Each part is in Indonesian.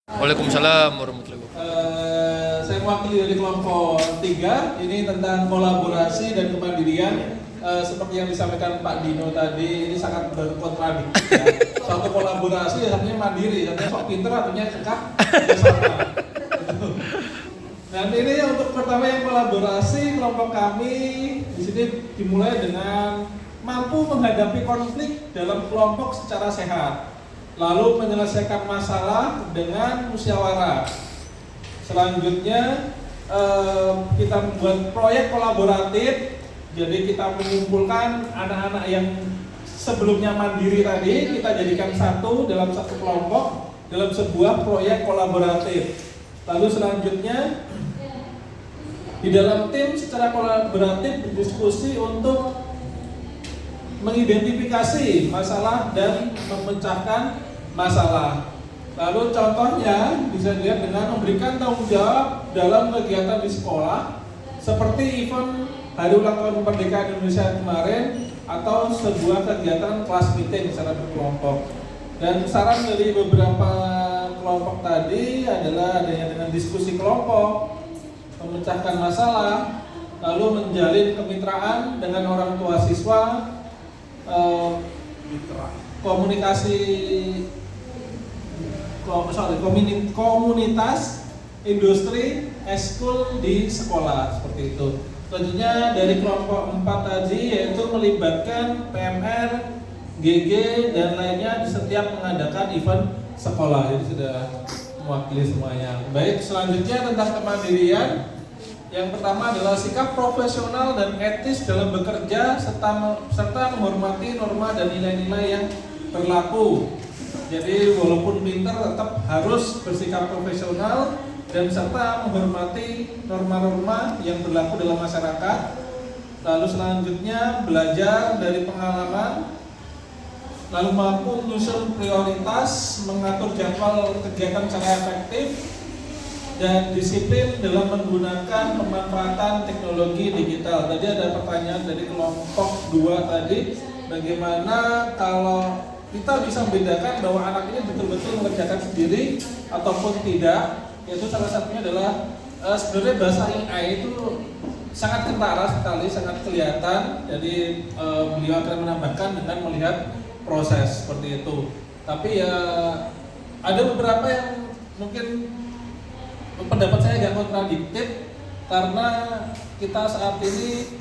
Waalaikumsalam warahmatullahi wabarakatuh. Saya mewakili dari kelompok 3, ini tentang kolaborasi dan kemandirian. Seperti yang disampaikan Pak Dino tadi, ini sangat berkontradiksi ya. Suatu kolaborasi ya satunya mandiri, satunya sok pinter, satunya cekak bersama. Dan ini untuk pertama yang kolaborasi, kelompok kami di sini dimulai dengan mampu menghadapi konflik dalam kelompok secara sehat, lalu menyelesaikan masalah dengan musyawarah. Selanjutnya kita membuat proyek kolaboratif. Jadi kita mengumpulkan anak-anak yang sebelumnya mandiri tadi, kita jadikan satu dalam satu kelompok dalam sebuah proyek kolaboratif. Lalu selanjutnya di dalam tim secara kolaboratif berdiskusi untuk mengidentifikasi masalah dan memecahkan masalah. Lalu contohnya bisa dilihat dengan memberikan tanggung jawab dalam kegiatan di sekolah seperti event Hari Ulang Tahun Kemerdekaan Indonesia kemarin atau sebuah kegiatan kelas meeting secara berkelompok. Dan saran dari beberapa kelompok tadi adalah adanya dengan diskusi kelompok, memecahkan masalah, lalu menjalin kemitraan dengan orang tua siswa, komunitas, industri, eskul di sekolah seperti itu. Selanjutnya dari kelompok 4 tadi yaitu melibatkan PMR, GG dan lainnya di setiap mengadakan event sekolah. Jadi sudah mewakili semuanya. Baik, selanjutnya tentang kemandirian. Yang pertama adalah sikap profesional dan etis dalam bekerja serta menghormati norma dan nilai-nilai yang berlaku. Jadi walaupun pintar tetap harus bersikap profesional dan serta menghormati norma-norma yang berlaku dalam masyarakat. Lalu selanjutnya belajar dari pengalaman, lalu mampu menyusun prioritas, mengatur jadwal kegiatan secara efektif, dan disiplin dalam menggunakan pemanfaatan teknologi digital. Tadi ada pertanyaan dari kelompok 2 tadi, bagaimana kalau kita bisa membedakan bahwa anak ini betul-betul mengerjakan sendiri ataupun tidak. Yaitu salah satunya adalah sebenarnya bahasa AI itu sangat kentara sekali, sangat kelihatan. Jadi beliau akan menambahkan dengan melihat proses seperti itu. Tapi ya ada beberapa yang mungkin pendapat saya agak kontradiktif karena kita saat ini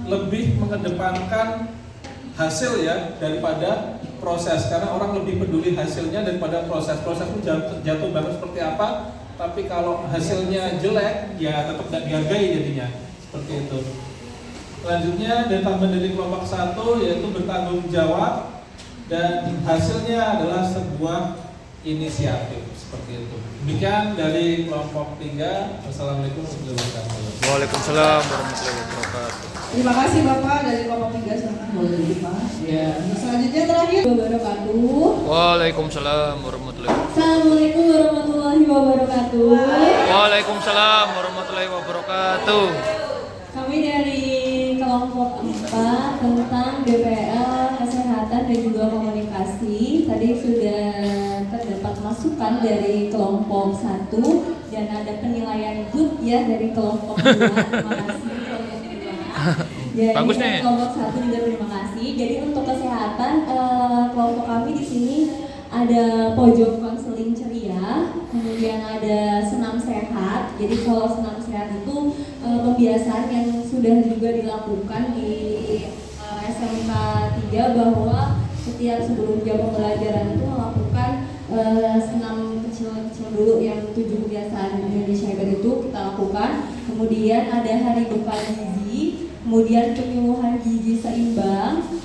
lebih mengedepankan hasil ya daripada proses, karena orang lebih peduli hasilnya daripada proses. Proses itu jatuh banget seperti apa, tapi kalau hasilnya jelek ya tetap tidak dihargai jadinya seperti itu. Selanjutnya dan tambahan dari kelompok 1 yaitu bertanggung jawab dan hasilnya adalah sebuah inisiatif seperti itu. Demikian dari kelompok 3. Wassalamualaikum warahmatullahi wabarakatuh. Waalaikumsalam warahmatullahi wabarakatuh. Terima kasih Bapak dari kelompok 3 silakan boleh Pak. Ya, selanjutnya terakhir wabarakatuh. Waalaikumsalam warahmatullahi wabarakatuh. Assalamualaikum warahmatullahi wabarakatuh. Waalaikumsalam warahmatullahi wabarakatuh. Kami dari kelompok 4 tentang BPL, kesehatan dan juga komunikasi. Tadi sudah terdapat masukan dari kelompok 1 dan ada penilaian good ya dari kelompok 2. Terima kasih kelompok 2. Jadi bagus nih. Kelompok 1 juga terima kasih. Jadi untuk kesehatan kelompok kami di sini ada pojok konseling ceria, kemudian ada senam sehat. Jadi kalau senam sehat itu kebiasaan yang sudah juga dilakukan di SMK 3 bahwa setiap sebelum jam pembelajaran itu melakukan senam kecil-kecil dulu yang 7 kebiasaan Indonesia itu kita lakukan. Kemudian ada hari bekal gizi, kemudian penyuluhan gizi seimbang,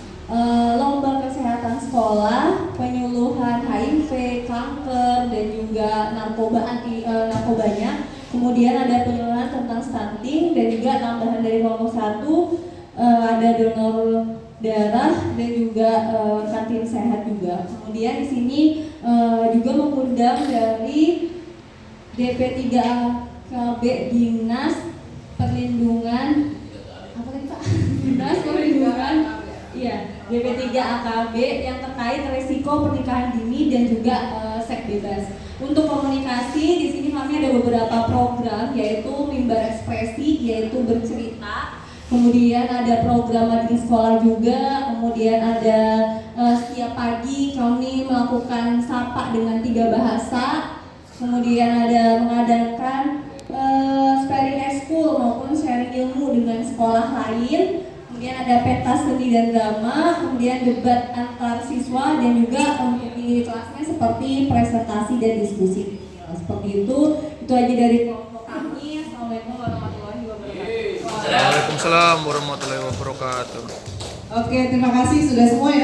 lomba kesehatan sekolah, penyuluhan HIV, kanker dan juga narkobanya. Kemudian ada penyuluhan tentang stunting dan juga tambahan dari kelompok 1 ada donor darah dan juga kantin sehat juga. Kemudian di sini juga mengundang dari DP3AKB Dinas Perlindungan apa tadi Pak? Dinas Perlindungan DP3AKB yang terkait risiko pernikahan dini dan juga seks bebas. Untuk komunikasi di sini kami ada beberapa program, yaitu mimbar ekspresi, yaitu bercerita. Kemudian ada program mading sekolah juga. Kemudian ada setiap pagi kami melakukan sapa dengan 3 bahasa. Kemudian ada mengadakan sparing ekskul maupun sharing ilmu dengan sekolah lain. Kemudian ada pentas seni dan drama, kemudian debat antar siswa, dan juga untuk di kelasnya seperti presentasi dan diskusi. Seperti itu aja dari kelompok kami. Assalamualaikum warahmatullahi wabarakatuh. Waalaikumsalam warahmatullahi wabarakatuh. Oke, terima kasih sudah semua ya.